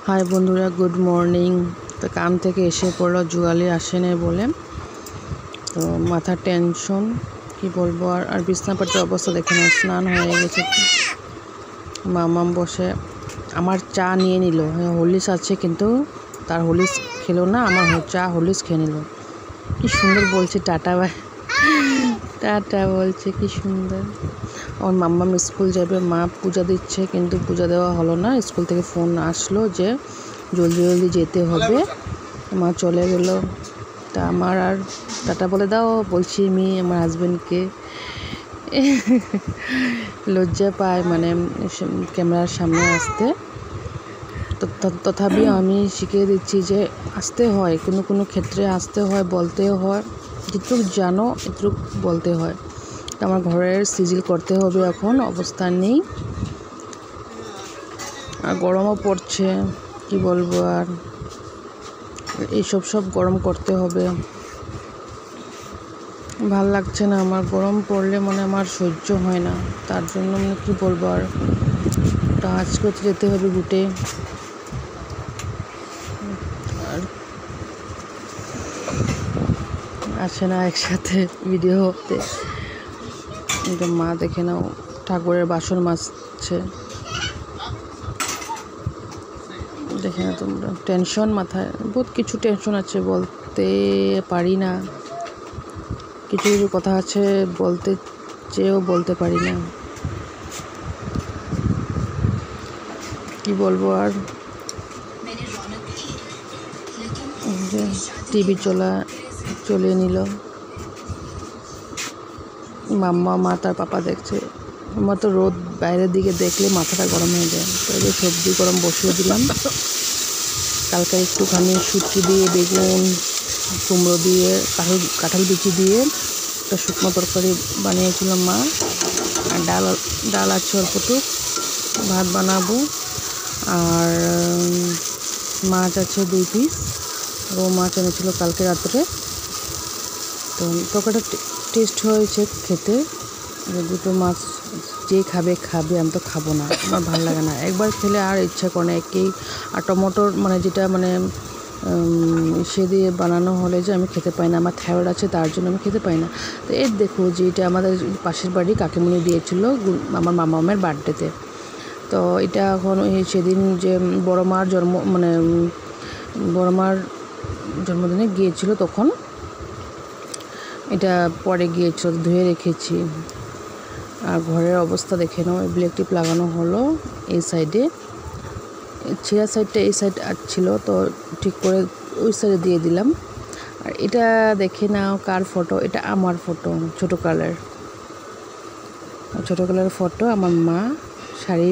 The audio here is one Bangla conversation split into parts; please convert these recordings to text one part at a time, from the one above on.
হাই বন্ধুরা, গুড মর্নিং। তো কাম থেকে এসে পড়লো, যুগালি আসে নাই বলে তো মাথা টেনশন, কি বলবো। আর বিছনাপত্রের অবস্থা দেখে না, স্নান হয়ে গেছে। মামাম বসে আমার চা নিয়ে নিল। হরলিক্স আছে কিন্তু তার হরলিক্স খেলো না, আমার চা হরলিক্স খেয়ে নিল। কি সুন্দর বলছে টাটা বাই, টাটা বলছে, কি সুন্দর। আমার মাম্মাম স্কুল যাবে, মা পূজা দিচ্ছে কিন্তু পূজা দেওয়া হলো না। স্কুল থেকে ফোন আসলো যে জলদি জলদি যেতে হবে, মা চলে গেল। তা আমার আর টাটা বলে দাও বলছি আমি আমার হাজব্যান্ডকে। লজ্জা পায় মানে ক্যামেরার সামনে আসতে। তথাপি আমি শিখিয়ে দিচ্ছি যে আসতে হয়, কোনো কোনো ক্ষেত্রে আসতে হয়, বলতেও হয়, যেটুক জানো এটুক বলতে হয়। তো আমার ঘরের সিজিল করতে হবে, এখন অবস্থা নেই। আর গরমও পড়ছে, কি বলবো। আর এইসব গরম করতে হবে, ভাল লাগছে না আমার। গরম পড়লে মানে আমার সহ্য হয় না, তার জন্য মানে কী বলবো। আর কাজ করতে যেতে হবে গুটে। আর আসে না একসাথে ভিডিও হতে। এটা মা দেখে নাও, ঠাকুরের বাসন মাজছে, দেখে না তোমরা। টেনশন মাথায়, বহুত কিছু টেনশন আছে, বলতে পারি না। কিছু কিছু কথা আছে বলতে চেয়েও বলতে পারি না, কি বলবো। আর টিভি চলে নিল, মাম্মা মা তার পাপা দেখছে। আমার তো রোদ বাইরের দিকে দেখলে মাথাটা গরম হয়ে যায়। তো এই যে সবজি গরম বসিয়ে দিলাম। কালকে একটুখানি সুটকি দিয়ে, বেগুন, কুমড়ো দিয়ে, কাঁঠাল বিচি দিয়ে একটা শুকনো তরকারি বানিয়েছিলাম মা। আর ডাল আছে অল্পটুক, ভাত বানাবো। আর মাছ আছে 2 পিস, রৌ মাছ এনেছিল কালকে রাত্রে। তো তরকারিটা টেস্ট হয়েছে খেতে। দুটো মাছ যে খাবে, আমি তো খাবো না, আমার ভালো লাগে না। একবার খেলে আর ইচ্ছা করে না একেই। আর টমেটোর মানে যেটা মানে সে দিয়ে বানানো হলে যে আমি খেতে পাই না, আমার থাইরয়েড আছে তার জন্য আমি খেতে পাই না। তো এই দেখো যে এটা আমাদের পাশের বাড়ি কাকিমণি দিয়েছিল আমার মামামের বার্থডেতে। তো এটা এখন সেদিন যে বড় মার জন্মদিনে গিয়েছিল, তখন এটা পরে গিয়েছিল, ধুয়ে রেখেছি। আর ঘরের অবস্থা দেখে নাও, ইলেকট্রিক লাগানো হলো এই সাইডে, ছেঁড়া সাইডটা এই সাইড ছিল, তো ঠিক করে ওই সাইডে দিয়ে দিলাম। আর এটা দেখে নাও কার ফটো, এটা আমার ফটো, ছোটোকালের ফটো। আমার মা শাড়ি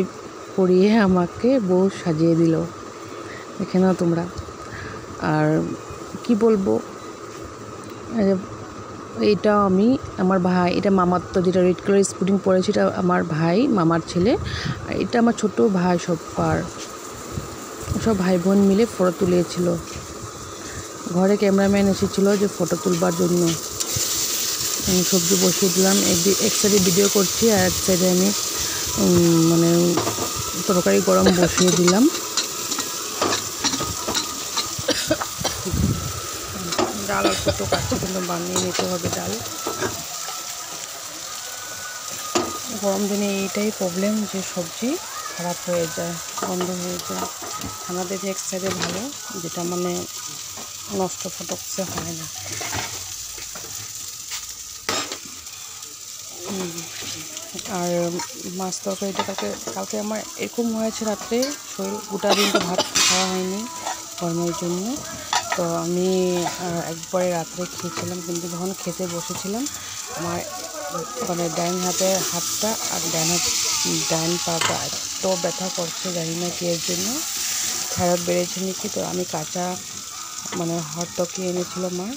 পরিয়ে আমাকে বউ সাজিয়ে দিল, দেখে নাও তোমরা। আর কি বলবো, এইটা আমি, আমার ভাই, এটা মামার, তো যেটা রেড কালার স্পুটিং পরেছে এটা আমার ভাই, মামার ছেলে। আর এটা আমার ছোট ভাই, সব ভাই বোন মিলে ফটো তুলেছিল। ঘরে ক্যামেরাম্যান এসেছিল যে ফটো তুলবার জন্য। আমি সবজি বসিয়ে দিলাম, এক সাইডে ভিডিও করছি আর এক সাইডে আমি মানে তরকারি গরম বসিয়ে দিলাম। ডাল অল্প তো কাছে কিন্তু বানিয়ে নিতে হবে ডাল। গরম দিনে এইটাই প্রবলেম যে সবজি খারাপ হয়ে যায়, বন্ধ হয়ে যায়। ঠান্ডা দিনে এক সাইডে ভালো, যেটা মানে নষ্ট ফটকসে হয় না। আর মাছ তরকারিটা কালকে আমার এরকম হয়েছে, রাত্রে শরীর গোটা দিন তো ভাত খাওয়া হয়নি গরমের জন্য। তো আমি একবারে রাত্রে খেয়েছিলাম, কিন্তু যখন খেতে বসেছিলাম আমার মানে ডাইন হাতের হাতটা আর ডাইন পাটা এত ব্যথা করছে, জানি না কি এর জন্য, থাইরয়েড বেড়েছে নাকি। তো আমি কাঁচা মানে হরতকি এনেছিল মা,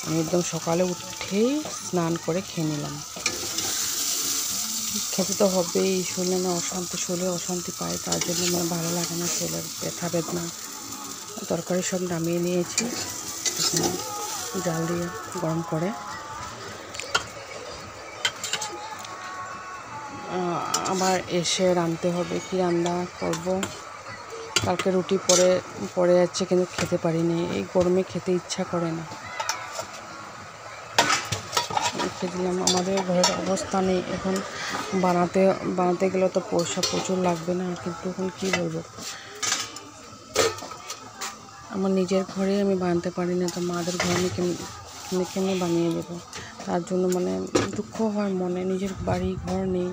আমি একদম সকালে উঠেই স্নান করে খেয়ে নিলাম। খেতে তো হবেই, শরীরে অশান্তি পায়, তার জন্য আমার ভালো লাগে না, শরীরের ব্যথা বেদনা। তরকারি সব নামিয়ে নিয়েছি, জাল দিয়ে গরম করে। আবার এসে রাঁধতে হবে, কি রান্না করব কালকে রুটি পড়ে যাচ্ছে, কিন্তু খেতে পারিনি। এই গরমে খেতে ইচ্ছা করে না। রেখে দিলাম। আমাদের ঘরের অবস্থা নেই এখন, বানাতে গেলে তো পয়সা প্রচুর লাগবে না, কিন্তু এখন কী বলবো, আমার নিজের ঘরে আমি বানাতে পারি না, তো মাদের ঘরে আমি কেমনি বানিয়ে দেবো। তার জন্য মানে দুঃখ হয় মনে, নিজের বাড়ি ঘর নেই।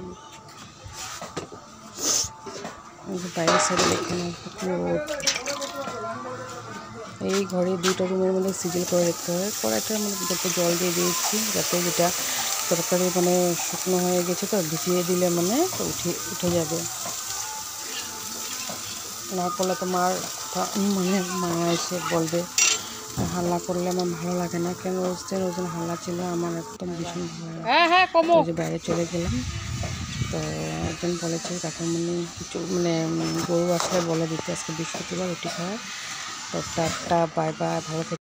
বাইরের সাইডে দেখে না রোদ। এই ঘরে 2টা রুমের মধ্যে সিজিল করে রাখতে হয়। কড়াইটার মধ্যে যাতে জল দিয়ে দিয়েছি, যাতে যেটা তরকারি মানে শুকনো হয়ে গেছে, তো ভিজিয়ে দিলে মানে উঠে যাবে। না করলে তো মার কথা মানে মা এসে বলবে। হাল্লা করলে আমার ভালো লাগে না, কেন রোজ দিন হাল্লা ছিল আমার একদম ভীষণ ভালো লাগে। যে বাইরে চলে গেলাম, তো একজন বলেছে কাকুমনি কিছু মানে গরু আসলে বলে দিতে আজকে বৃহস্পতিবার রুটি খাওয়ায়। তো টাটা, বাই বাই, ভালো থেকে।